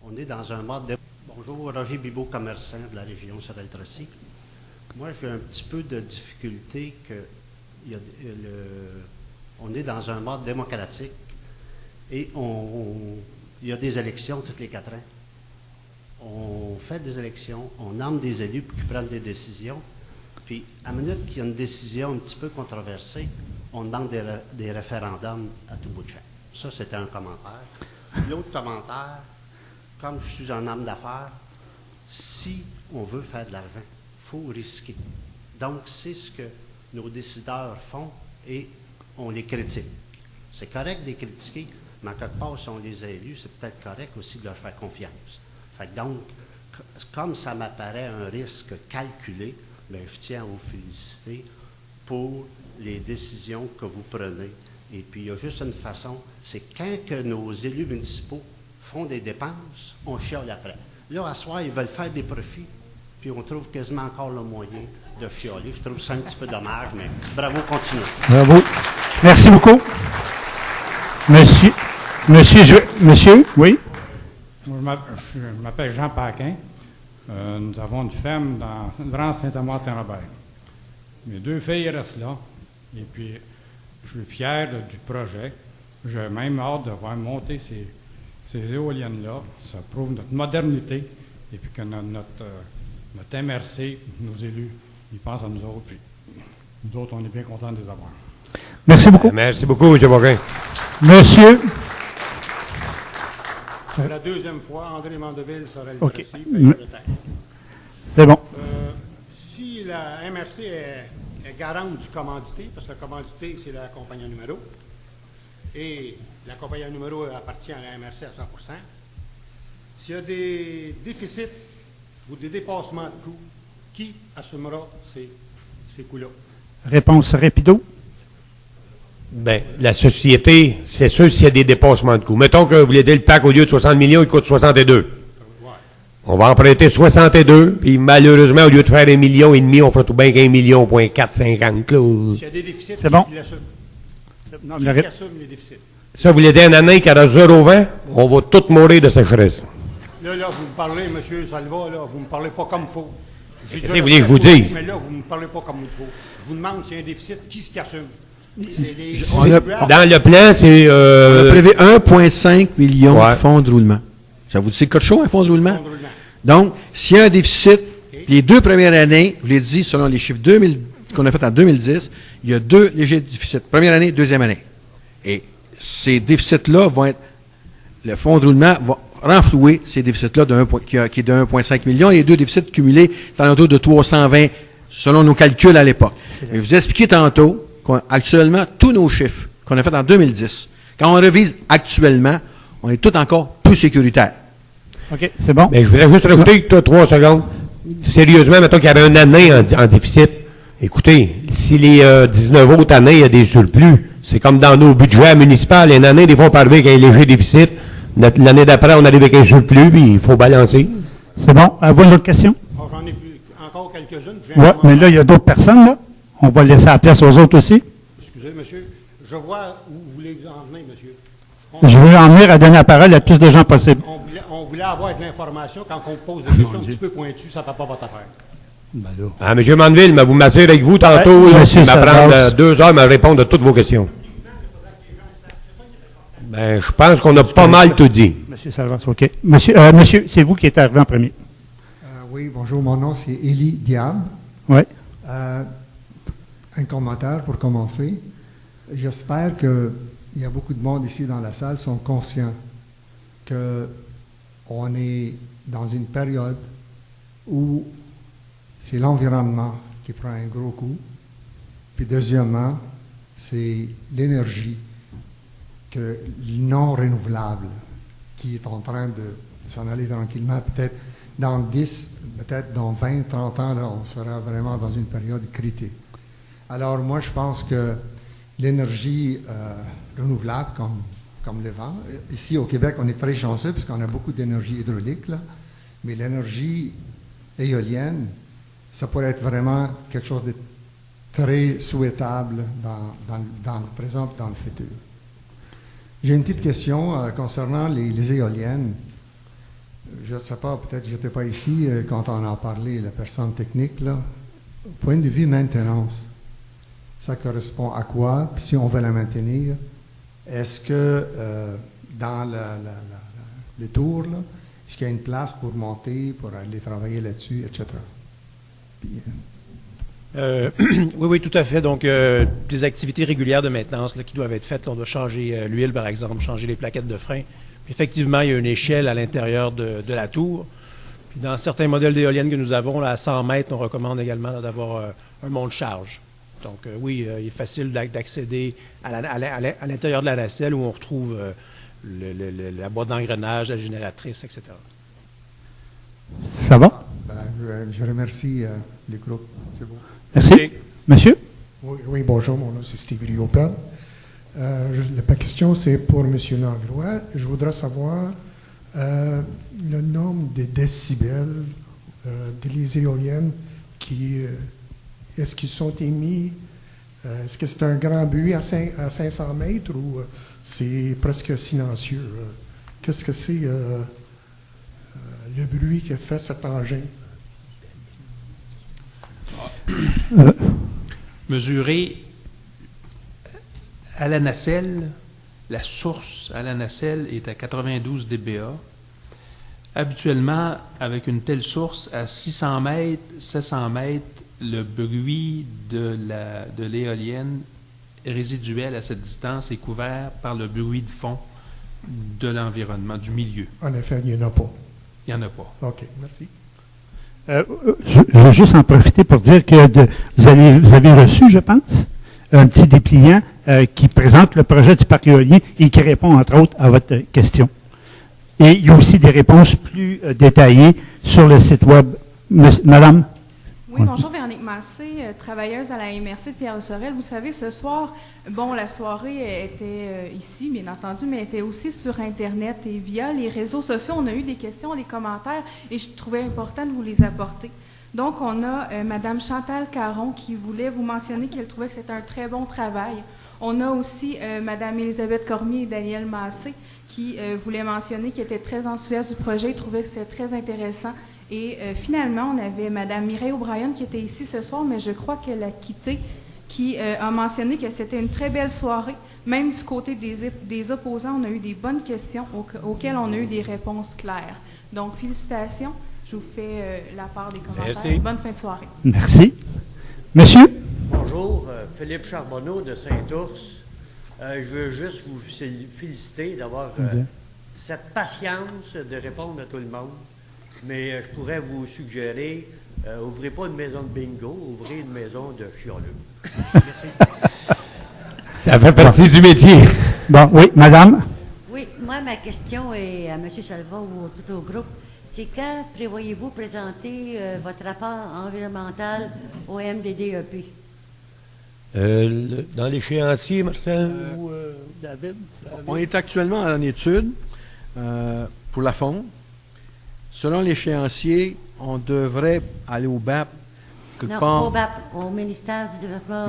On est dans un mode de... Bonjour, Roger Bibot, commerçant de la région Sorel-Tracy. Moi, j'ai un petit peu de difficulté que on est dans un mode démocratique et il y a des élections toutes les 4 ans. On fait des élections, on nomme des élus pour qu'ils prennent des décisions. Puis, à la minute qu'il y a une décision un petit peu controversée, on demande des référendums à tout bout de champ. Ça, c'était un commentaire. L'autre commentaire, comme je suis un homme d'affaires, si on veut faire de l'argent, il faut risquer. Donc, c'est ce que nos décideurs font et on les critique. C'est correct de les critiquer, mais à quelque part, si on les a élus, c'est peut-être correct aussi de leur faire confiance. Fait que donc, comme ça m'apparaît un risque calculé, bien, je tiens à vous féliciter pour les décisions que vous prenez. Et puis, il y a juste une façon, c'est quand que nos élus municipaux font des dépenses, on chiale après. Là, à soir, ils veulent faire des profits, puis on trouve quasiment encore le moyen de chialer. Je trouve ça un petit peu dommage, mais bravo, continuez. Bravo. Merci beaucoup. Monsieur, oui? Je m'appelle Jean Paquin. Nous avons une ferme dans Saint-Amour-Saint-Robert. Mes 2 filles restent là. Et puis, je suis fier du projet. J'ai même hâte de voir monter ces éoliennes-là. Ça prouve notre modernité. Et puis que notre MRC, nos élus, ils pensent à nous autres. Puis nous autres, on est bien contents de les avoir. Merci beaucoup. Merci beaucoup, M. Paquin. Monsieur. C'est la 2e fois, André Mandeville Sorel OK. Tracy, paye de taxes. C'est bon. Si la MRC est garante du commandité, parce que la commandité, c'est la compagnie numéro, et la compagnie numéro appartient à la MRC à 100%, s'il y a des déficits ou des dépassements de coûts, qui assumera ces coûts-là? Réponse rapido. Bien, la société, c'est sûr s'il y a des dépassements de coûts. Mettons que vous voulez dire le parc, au lieu de 60 millions, il coûte 62. Ouais. On va emprunter 62, puis malheureusement, au lieu de faire 1,5 million, on fera tout bien qu'1,4 million, 50 là. S'il y a des déficits, C'est bon. qui l'assume? Non, Qui le assume les déficits? Ça, vous voulez dire une année qui aura 0 vent, on va tous mourir de sécheresse. Là, vous me parlez, M. Salva, là, vous ne me parlez pas comme il faut. J'ai Qu'est-ce déjà que vous voulez que je fait vous le dise? Mais là, vous ne me parlez pas comme il faut. Je vous demande s'il y a un déficit, qui ce qui assume? C'est les Dans le plan, c'est... On a prévu 1,5 million Ouais. de fonds de roulement. Ça vous dit c'est quelque chose, un fonds de roulement? fonds de roulement. Donc, s'il y a un déficit, les 2 premières années, je l'ai dit, selon les chiffres qu'on a fait en 2010, il y a 2 légers déficits. Première année, deuxième année. Et ces déficits-là vont être... Le fonds de roulement va renflouer ces déficits-là qui est de 1,5 million. Et les 2 déficits cumulés, c'est en autour de 320, selon nos calculs à l'époque. Je vous ai expliqué tantôt qu'actuellement, tous nos chiffres qu'on a fait en 2010, quand on revise actuellement, on est tout encore plus sécuritaire. OK, c'est bon. Mais je voudrais juste rajouter 3 secondes. Sérieusement, mettons qu'il y avait une année en déficit. Écoutez, si les 19 autres années, il y a des surplus, c'est comme dans nos budgets municipaux. Une année, des fois, on peut arriver avec un léger déficit. L'année d'après, on arrive avec un surplus, puis il faut balancer. C'est bon. À vous, une autre question? Alors, j'en ai plus, encore quelques-unes. Oui, mais là, il y a d'autres personnes, là. On va laisser la place aux autres aussi. Excusez, monsieur. Je vois où vous voulez en venir, monsieur. Je veux en venir à donner la parole à plus de gens possible. On voulait avoir de l'information. Quand on pose des questions un petit peu pointues, ça ne fait pas votre affaire. Ah, M. Mandeville, mais vous m'assurez avec vous tantôt, Ouais, là, monsieur il va Salvas. prendre 2 heures à me répondre à toutes vos questions. Ben, je pense qu'on a pas mal tout dit. Monsieur Salvas, OK. Monsieur, c'est vous qui êtes arrivé en premier. Oui, bonjour, mon nom c'est Élie Diab. Oui. Un commentaire pour commencer. J'espère qu'il y a beaucoup de monde ici dans la salle qui sont conscients qu'on est dans une période où c'est l'environnement qui prend un gros coup. Puis deuxièmement, c'est l'énergie non renouvelable qui est en train de s'en aller tranquillement. Peut-être dans 10, peut-être dans 20, 30 ans, là, on sera vraiment dans une période critique. Alors moi, je pense que l'énergie renouvelable, comme le vent, ici au Québec, on est très chanceux parce qu'on a beaucoup d'énergie hydraulique, là, mais l'énergie éolienne, ça pourrait être vraiment quelque chose de très souhaitable dans le présent et dans le futur. J'ai une petite question concernant les éoliennes. je ne sais pas, peut-être que je n'étais pas ici quand on en parlait, la personne technique, là. Au point de vue maintenance, ça correspond à quoi? Puis si on veut la maintenir, est-ce que dans les tours, là, est-ce qu'il y a une place pour monter, pour aller travailler là-dessus, etc.? Puis, oui, tout à fait. Donc, des activités régulières de maintenance là, qui doivent être faites. Là, on doit changer l'huile, par exemple, changer les plaquettes de frein. Puis, effectivement, il y a une échelle à l'intérieur de la tour. Puis, dans certains modèles d'éoliennes que nous avons, là, à 100 mètres, on recommande également là, d'avoir un monte-charge. Donc, oui, il est facile d'accéder à l'intérieur de la nacelle où on retrouve la boîte d'engrenage, la génératrice, etc. Ça va? je remercie les groupes. C'est beau. Merci. Monsieur? Oui, bonjour, mon nom c'est Steve Riopel. Ma question c'est pour M. Langlois. Je voudrais savoir le nombre de décibels des éoliennes est-ce qu'ils sont émis, est-ce que c'est un grand bruit à 500 mètres ou c'est presque silencieux? Qu'est-ce que c'est le bruit que fait cet engin? Mesurer à la nacelle, la source à la nacelle est à 92 dBA. Habituellement, avec une telle source, à 600 mètres, 700 mètres, le bruit de l'éolienne résiduel à cette distance est couvert par le bruit de fond de l'environnement, du milieu. En effet, il n'y en a pas. Il n'y en a pas. OK, merci. Je veux juste en profiter pour dire que vous avez reçu, je pense, un petit dépliant qui présente le projet du parc éolien et qui répond, entre autres, à votre question. Et il y a aussi des réponses plus détaillées sur le site web. Madame? Oui, bonjour, Véronique Massé, travailleuse à la MRC de Pierre-le-Sorel. Vous savez, ce soir, bon, la soirée était ici, bien entendu, mais était aussi sur Internet et via les réseaux sociaux. On a eu des questions, des commentaires, et je trouvais important de vous les apporter. Donc, on a Mme Chantal Caron qui voulait vous mentionner qu'elle trouvait que c'était un très bon travail. On a aussi Mme Élisabeth Cormier et Daniel Massé qui voulaient mentionner qu'ils étaient très enthousiastes du projet, ils trouvaient que c'était très intéressant. Et finalement, on avait Mme Mireille O'Brien qui était ici ce soir, mais je crois qu'elle a quitté, qui a mentionné que c'était une très belle soirée. Même du côté des opposants, on a eu des bonnes questions auxquelles on a eu des réponses claires. Donc, félicitations. Je vous fais la part des commentaires. Merci. Bonne fin de soirée. Merci. Monsieur? Bonjour, Philippe Charbonneau de Saint-Ours. Je veux juste vous féliciter d'avoir cette patience de répondre à tout le monde. Mais je pourrais vous suggérer, ouvrez pas une maison de bingo, ouvrez une maison de chialeux. Merci. Ça fait partie du métier. Bon, oui, madame? Oui, moi, ma question est à M. Salva ou tout au groupe. C'est quand prévoyez-vous présenter votre rapport environnemental au MDDEP? Dans l'échéancier, Marcel ou David? On est actuellement en étude pour la fonte. Selon l'échéancier, on devrait aller au BAP. Non, pas au BAP, au ministère du Développement,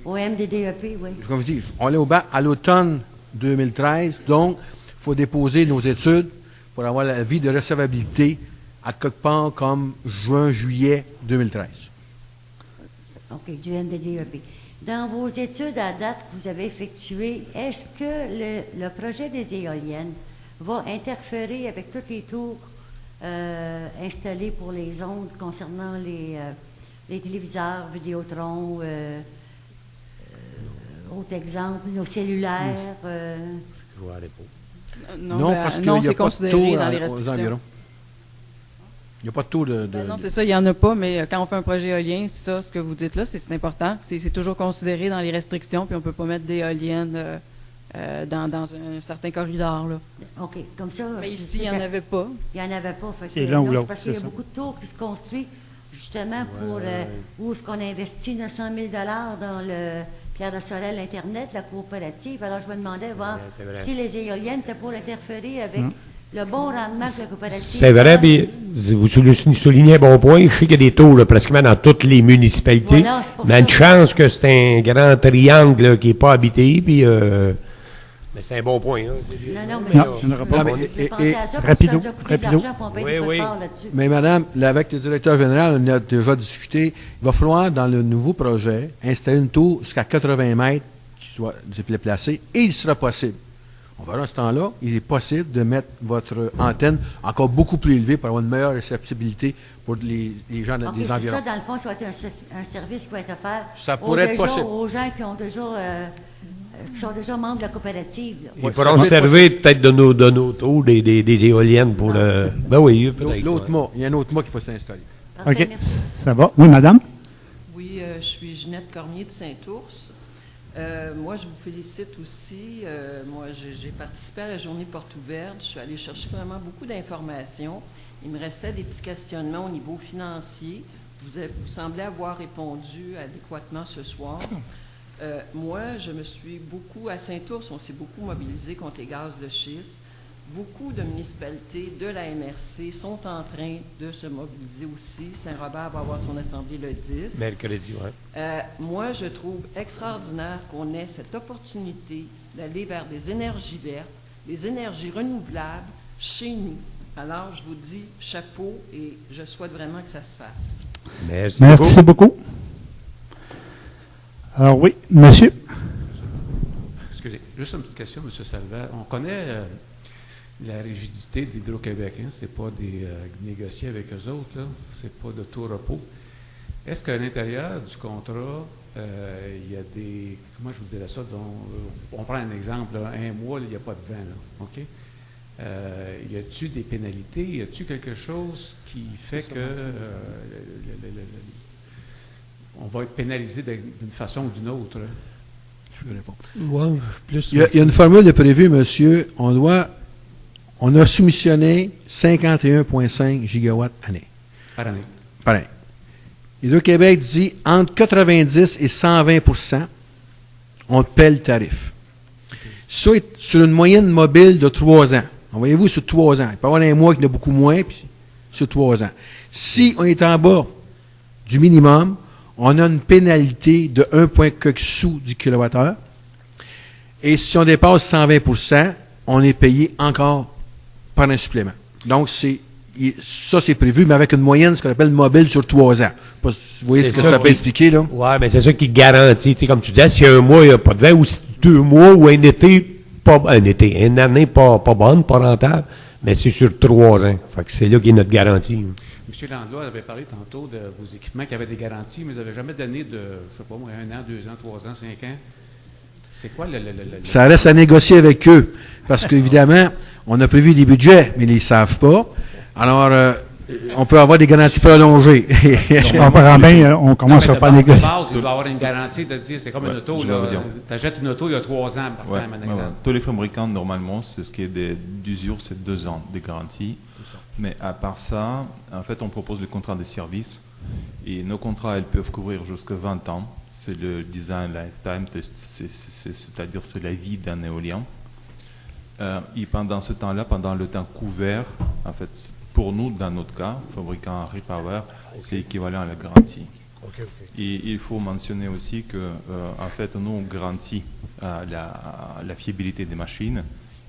au MDDEP, oui. Comme je dis, on est au BAP à l'automne 2013, donc il faut déposer nos études pour avoir l'avis de recevabilité à quelque part comme juin-juillet 2013. OK, du MDDEP. Dans vos études à date que vous avez effectuées, est-ce que le projet des éoliennes va interférer avec toutes les tours installés pour les ondes concernant les téléviseurs, Vidéotron, autre exemple, nos cellulaires? Non, parce qu'il n'y a pas de tour dans les restrictions. Il n'y a pas de tour de... non, c'est ça, il n'y en a pas, mais quand on fait un projet éolien, c'est ça, ce que vous dites là, c'est important. C'est toujours considéré dans les restrictions, puis on ne peut pas mettre d'éoliennes dans un certain corridor. Là. OK, comme ça... Mais ici, il n'y en avait pas. Il n'y en avait pas. C'est l'un ou l'autre, parce qu'il y a beaucoup de tours qui se construisent justement pour où est-ce qu'on a investi 900 000 dans le Pierre-le-Sorel Internet, la coopérative. Alors, je me demandais voir si les éoliennes étaient pour interférer avec le bon rendement de la coopérative. C'est vrai, puis vous soulignez un bon point. Je sais qu'il y a des tours là, pratiquement dans toutes les municipalités. Voilà, mais une chance que c'est un grand triangle là, qui n'est pas habité, puis Mais c'est un bon point. Hein. Non, mais Non, il n'y en aura pas. j'ai pensé à ça parce que rapido, ça nous a coûté de rapido. l'argent pour on paye Oui, notre oui. part là-dessus. Mais madame, là, avec le directeur général, on a déjà discuté. Il va falloir, dans le nouveau projet, installer une tour jusqu'à 80 mètres qui soit déplacée et il sera possible. On verra à ce temps-là, il est possible de mettre votre antenne encore beaucoup plus élevée pour avoir une meilleure réceptibilité pour les gens Ok, des c'est environs. ça, dans le fond, ça va être un service qui va être offert Ça pourrait être possible. aux gens qui ont déjà, qui sont déjà membres de la coopérative. Là. Ils pourront servir peut-être de nos tours, des éoliennes pour le... Ben oui, peut-être. L'autre mât, il y a un autre mât qu'il faut s'installer. Parfait, OK. merci. Ça va. Oui, madame? Oui, je suis Ginette Cormier de Saint-Ours. Moi, je vous félicite aussi. Moi, j'ai participé à la journée porte ouverte. Je suis allée chercher vraiment beaucoup d'informations. Il me restait des petits questionnements au niveau financier. Vous semblez avoir répondu adéquatement ce soir. Moi, je me suis beaucoup, à Saint-Ours, on s'est beaucoup mobilisé contre les gaz de schiste. Beaucoup de municipalités de la MRC sont en train de se mobiliser aussi. Saint-Robert va avoir son assemblée le 10. Mercredi, oui. Moi, je trouve extraordinaire qu'on ait cette opportunité d'aller vers des énergies vertes, des énergies renouvelables chez nous. Alors, je vous dis chapeau et je souhaite vraiment que ça se fasse. Merci beaucoup. Alors oui, monsieur. Excusez, juste une petite question, M. Salvat. On connaît la rigidité d'Hydro-Québec. Hein? Ce n'est pas négocier avec eux autres. Ce n'est pas de tout repos. Est-ce qu'à l'intérieur du contrat, il y a des... Comment je vous dirais ça? On prend un exemple. Là, un mois, il n'y a pas de vent. Là, OK? Y a-t-il des pénalités? Y a-t-il quelque chose qui fait que on va être pénalisé d'une façon ou d'une autre? Je vais répondre. Ouais, plus... Il y a une formule de prévue, monsieur. On a soumissionné 51,5 gigawatts année. Par année. Pareil. Hydro-Québec dit entre 90 et 120 on te paie le tarif. Ça est sur une moyenne mobile de 3 ans. Voyez-vous, sur 3 ans. Il peut y avoir un mois qui en a beaucoup moins, puis sur 3 ans. Si on est en bas du minimum, on a une pénalité de 1,4 sous du kilowattheure. Et si on dépasse 120 on est payé encore par un supplément. Donc, ça, c'est prévu, mais avec une moyenne, ce qu'on appelle mobile sur 3 ans. Vous voyez ce que ça peut expliquer, là? Oui, mais c'est ça qui garantit. Tu sais, comme tu disais, s'il y a un mois, il n'y a pas de vent, ou si 2 mois, ou une année pas bonne, pas rentable, mais c'est sur 3 ans. Fait que c'est là qu'il y a notre garantie. M. Landlois avait parlé tantôt de vos équipements qui avaient des garanties, mais vous n'avez jamais donné de, je sais pas moi, 1 an, 2 ans, 3 ans, 5 ans. C'est quoi le... Ça reste à négocier avec eux, parce qu'évidemment, on a prévu des budgets, mais ils ne les savent pas. Alors, on peut avoir des garanties prolongées. Je comprends bien, on commence à pas négocier. Il doit avoir une garantie de dire, c'est comme une auto. Tu achètes une auto il y a 3 ans, par exemple. Tous les fabricants, normalement, c'est ce qui est d'usure, c'est 2 ans de garantie. Mais à part ça, en fait, on propose le contrat de service. Et nos contrats, elles peuvent couvrir jusqu'à 20 ans. C'est le design lifetime, c'est-à-dire c'est la vie d'un éolien. Et pendant ce temps-là, pendant le temps couvert, en fait, pour nous, dans notre cas, fabricant Repower, c'est équivalent à la garantie. Et il faut mentionner aussi que, en fait, nous, on garantit la fiabilité des machines.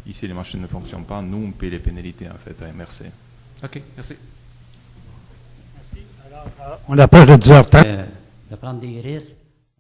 Et si les machines ne fonctionnent pas, nous, on paie les pénalités, en fait, à MRC. OK, merci. On approche de 10h30. De prendre des risques